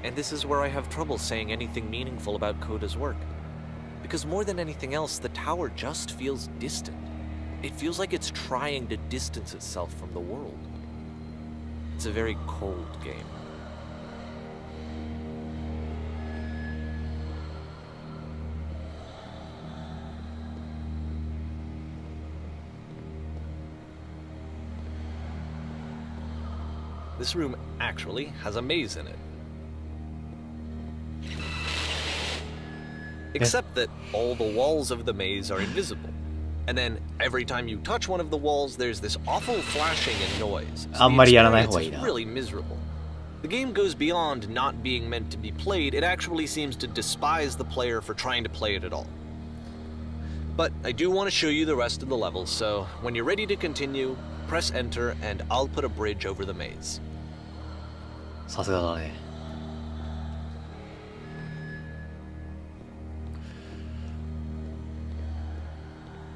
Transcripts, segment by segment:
And this is where I have trouble saying anything meaningful about Coda's work. Because more than anything else, the tower just feels distant. It feels like it's trying to distance itself from the world. It's a very cold game. This room actually has a maze in it. Except that all the walls of the maze are invisible. And then every time you touch one of the walls, there's this awful flashing and noise. So the experience is really miserable. The game goes beyond not being meant to be played. It actually seems to despise the player for trying to play it at all. But I do want to show you the rest of the levels, so when you're ready to continue, press enter and I'll put a bridge over the maze. さすがだね。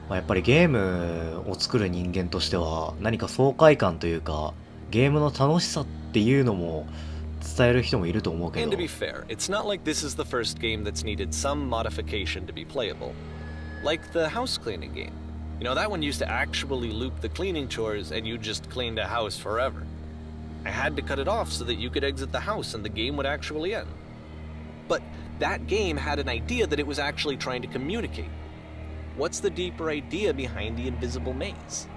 やっぱりゲームを作る人間としては何か爽快感というかゲームの楽しさっていうのも伝える人もいると思うけど。And to be fair, it's not like this is the first game that's needed some modification to be playable. Like the house cleaning game. You know, that one used to actually loop the cleaning chores and you just cleaned a house forever. I had to cut it off so that you could exit the house and the game would actually end. But that game had an idea that it was actually trying to communicate. What's the deeper idea behind the invisible maze?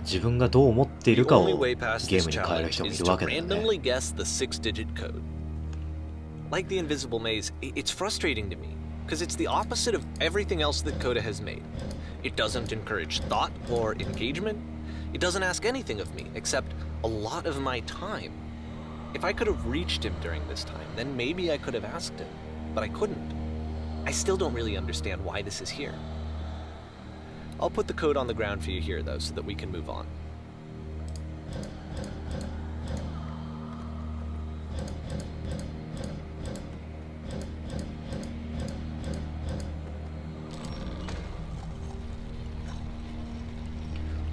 自分がどう思っているかをゲームに変える人もいるわけだよね。 randomly guess the 6-digit code. Like the invisible maze, it's frustrating to me because it's the opposite of everything else that Coda has made. It doesn't encourage thought or engagement. It doesn't ask anything of me except a lot of my time. If I could have reached him during this time, then maybe I could have asked him, but I couldn't. I still don't really understand why this is here. I'll put the code on the ground for you here, though, so that we can move on. .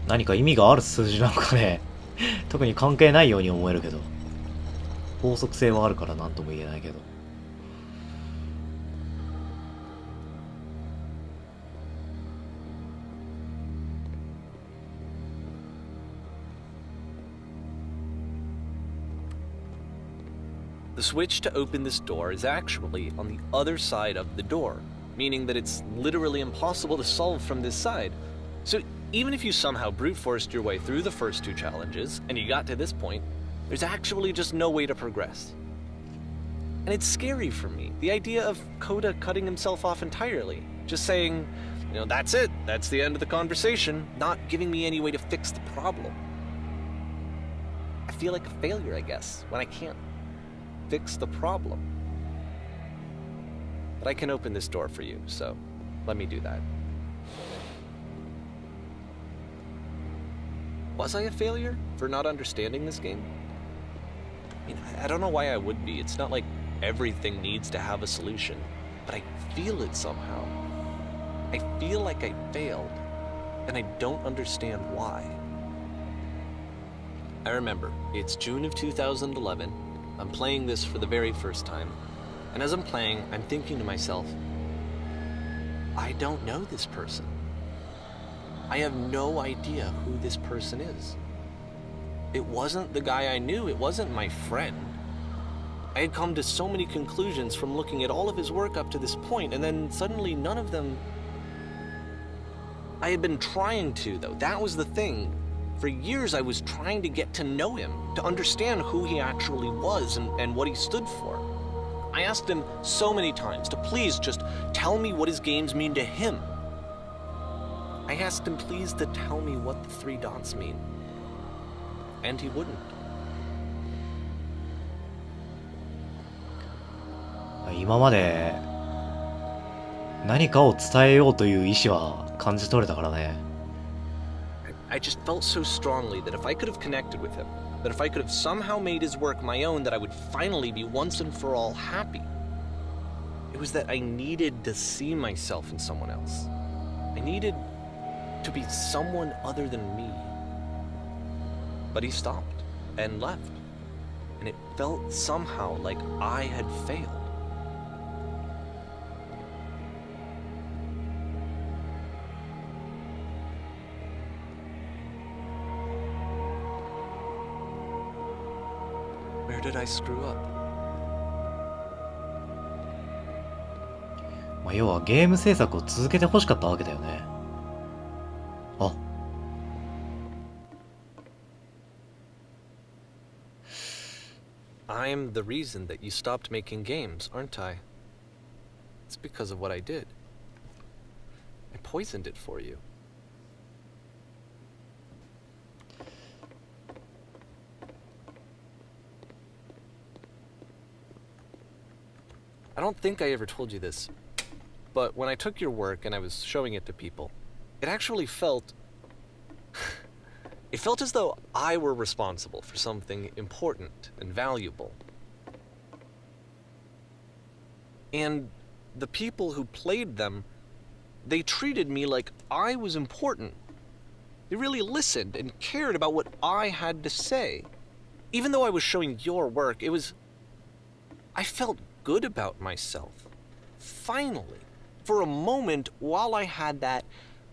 何か意味がある数字なのかね。特に関係ないように思えるけど、法則性はあるから何とも言えないけど。The switch to open this door is actually on the other side of the door, meaning that it's literally impossible to solve from this side. So even if you somehow brute forced your way through the first two challenges and you got to this point, there's actually just no way to progress. And it's scary for me, the idea of Coda cutting himself off entirely, just saying, you know, that's it, that's the end of the conversation, not giving me any way to fix the problem. I feel like a failure, I guess, when I can't fix the problem. But I can open this door for you, so let me do that. Was I a failure for not understanding this game? I mean, I don't know why I would be. It's not like everything needs to have a solution, but I feel it somehow. I feel like I failed, and I don't understand why. I remember, it's June of 2011. I'm playing this for the very first time, and as I'm playing, I'm thinking to myself, I don't know this person. I have no idea who this person is. It wasn't the guy I knew, it wasn't my friend. I had come to so many conclusions from looking at all of his work up to this point, and then suddenly none of them... I had been trying to, though. That was the thing. For years I was trying to get to know him, to understand who he actually was and what he stood for. I asked him so many times to please just tell me what his games mean to him. I asked him please to tell me what the 3 dots mean. And he wouldn't. 今まで何かを伝えようという意志は感じ取れたからね。I just felt so strongly that if I could have connected with him, that if I could have somehow made his work my own, that I would finally be once and for all happy. It was that I needed to see myself in someone else. I needed to be someone other than me. But he stopped and left. and it felt somehow like I had failed. Where did I screw up? まあ要はゲーム制作を続けて欲しかったわけだよね。あ、I'm the reason that you stopped making games, aren't I? It's because of what I did. I poisoned it for you. I don't think I ever told you this, but when I took your work and I was showing it to people, it actually felt... It felt as though I were responsible for something important and valuable. And the people who played them, they treated me like I was important. They really listened and cared about what I had to say. Even though I was showing your work, it was... I felt good about myself. Finally. For a moment, while I had that,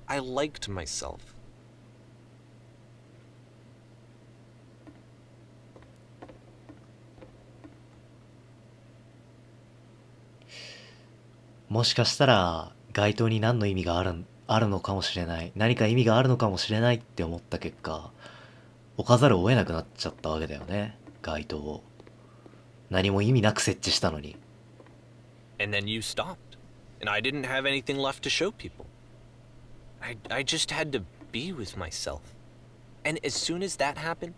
I liked myself. もしかしたら該当に何の意味があるのかもしれない。何か意味があるのかもしれないって思った結果、置かざるを得なくなっちゃったわけだよね。該当を。何も意味なく設置したのに。And then you stopped. And I didn't have anything left to show people. I just had to be with myself. And as soon as that happened,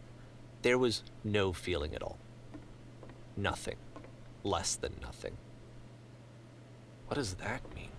there was no feeling at all. Nothing. Less than nothing. What does that mean?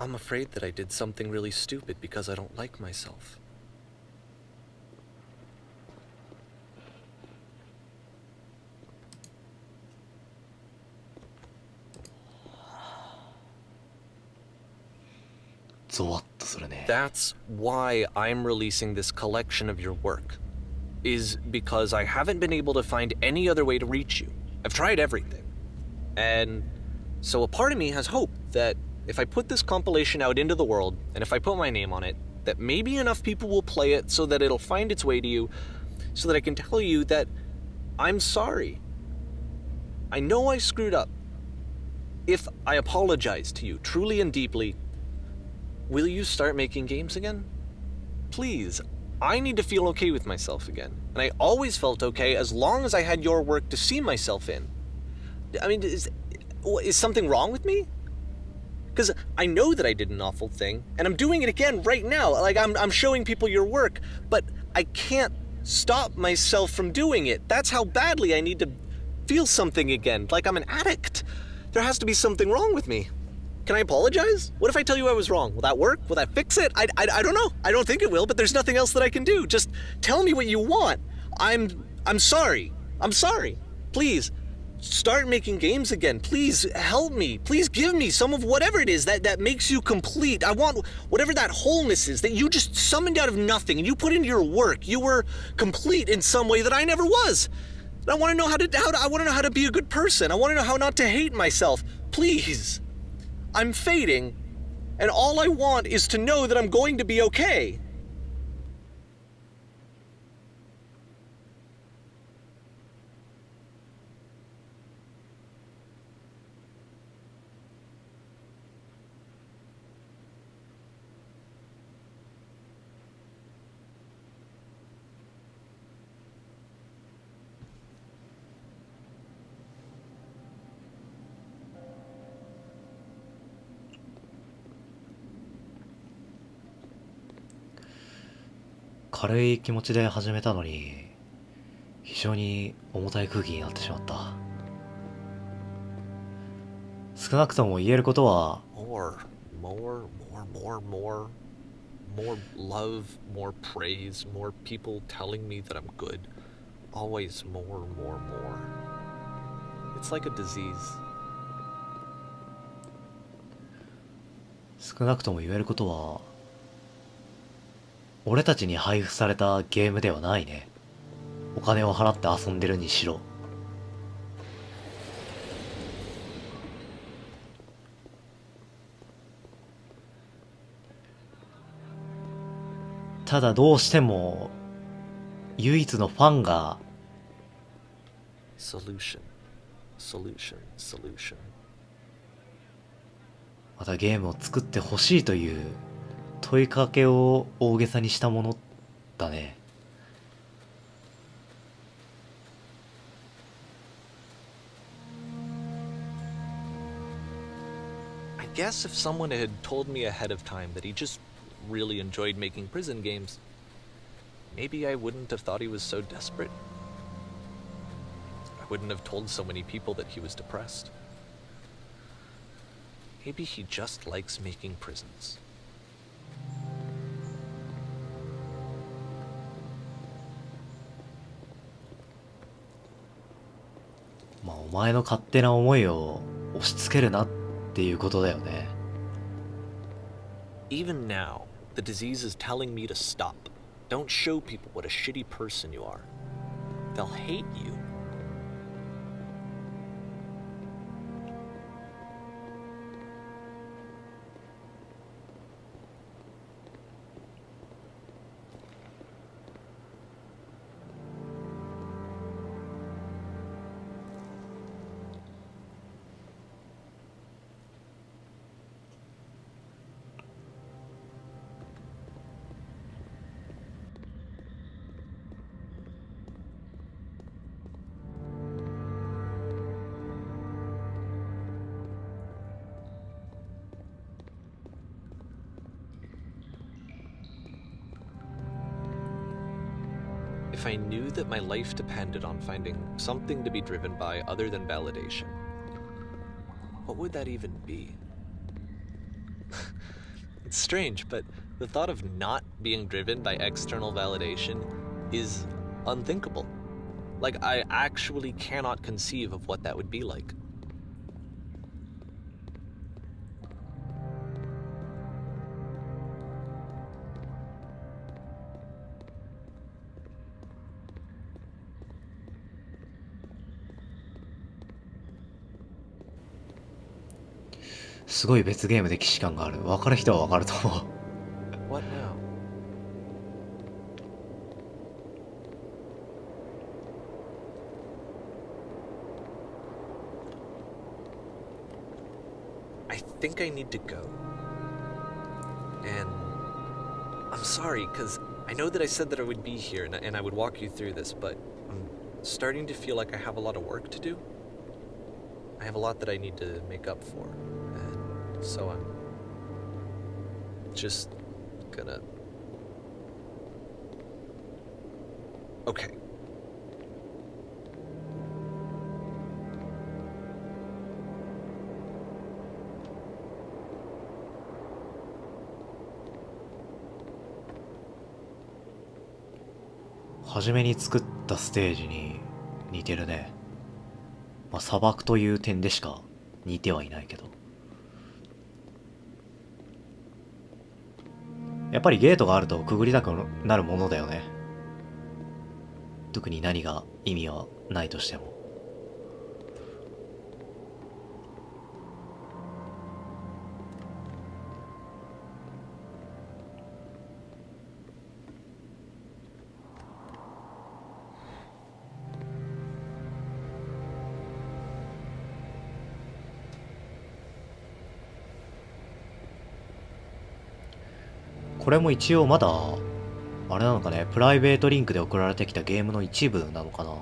I'm afraid that I did something really stupid because I don't like myself. That's why I'm releasing this collection of your work. Is because I haven't been able to find any other way to reach you. I've tried everything. And so a part of me has hope that if I put this compilation out into the world, and if I put my name on it, that maybe enough people will play it so that it'll find its way to you, so that I can tell you that I'm sorry. I know I screwed up. If I apologize to you truly and deeply, will you start making games again? Please, I need to feel okay with myself again. And I always felt okay as long as I had your work to see myself in. I mean, is something wrong with me? Because I know that I did an awful thing, and I'm doing it again right now. Like, I'm showing people your work, but I can't stop myself from doing it. That's how badly I need to feel something again, like I'm an addict. There has to be something wrong with me. Can I apologize? What if I tell you I was wrong? Will that work? Will that fix it? I don't know. I don't think it will, but there's nothing else that I can do. Just tell me what you want. I'm sorry. I'm sorry. Please. Start making games again. Please help me. Please give me some of whatever it is that makes you complete. I want whatever that wholeness is that you just summoned out of nothing and you put into your work. You were complete in some way that I never was. And I want to know I want to know how to be a good person. I want to know how not to hate myself. Please. I'm fading, and all I want is to know that I'm going to be okay.軽い気持ちで始めたのに非常に重たい空気になってしまった。少なくとも言えることは、 More, more, more, more, more. More love, more praise, more people telling me that I'm good. Always more, more, more. It's like a disease. 少なくとも言えることは、俺たちに配布されたゲームではないね。お金を払って遊んでるにしろ。ただどうしても唯一のファンが Solution, solution, solution. またゲームを作ってほしいという問いかけを大げさにしたものだね。I guess if someone had told me ahead of time that he just really enjoyed making prison games, maybe I wouldn't have thought he was so desperate. I wouldn't have told so many people that he was depressed. Maybe he just likes making prisons. まあお前の勝手な思いを押し付けるなっていうことだよね。Even now, the disease is telling me to stop. Don't show people what a shitty person you are. They'll hate you. 'If I knew that my life depended on finding something to be driven by other than validation, what would that even be?' It's strange, but the thought of not being driven by external validation is unthinkable. Like, I actually cannot conceive of what that would be like. すごい別ゲームで既視感がある。分かる人は分かると思う。What now? I think I need to go. And I'm sorry, because I know that I said that I would be here and I would walk you through this, but I'm starting to feel like I have a lot of work to do. I have a lot that I need to make up for, and so I'm just gonna... Okay.「初めに作ったステージに似てるね。まあ砂漠という点でしか似てはいないけど、やっぱりゲートがあるとくぐりたくなるものだよね。特に何が意味はないとしても。これも一応まだあれなのかね、プライベートリンクで送られてきたゲームの一部なのかな。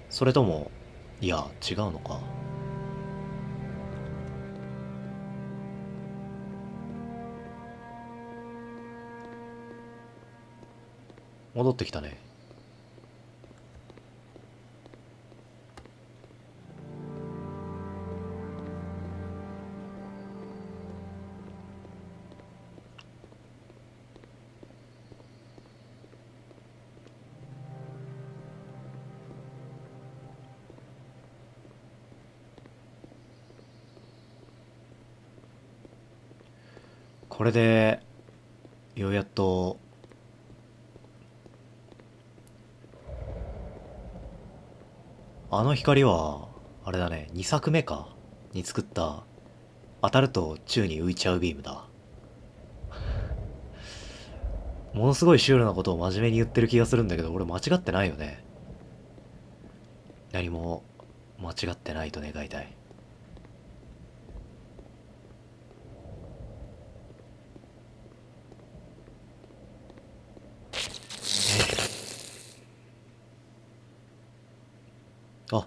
それともいや違うのか。戻ってきたね。これでようやっとあの光はあれだね、2作目かに作った当たると宙に浮いちゃうビームだ。ものすごいシュールなことを真面目に言ってる気がするんだけど、俺間違ってないよね。何も間違ってないと願いたい。あ、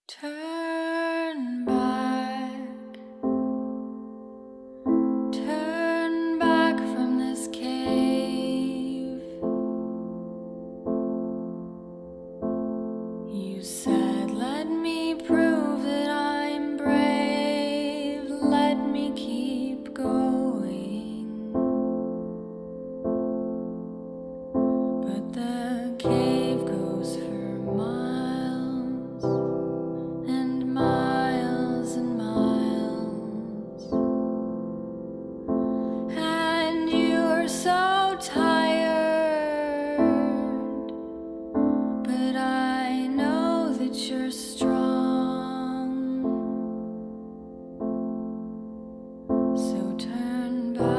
Turn back, turn back from this cave. You said, let me prove that I'm brave, let me keep going. But the cave goes for miles and miles and miles, and you're so tired, but I know that you're strong, so turn back,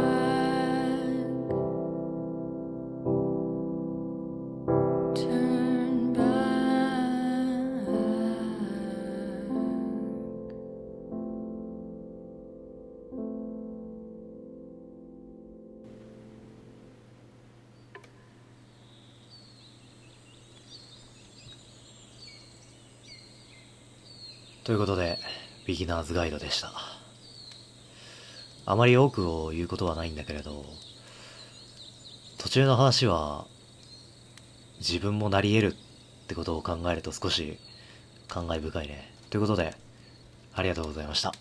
turn back. ということでビギナーズガイドでした。あまり多くを言うことはないんだけれど、途中の話は自分もなり得るってことを考えると少し感慨深いね。ということでありがとうございました。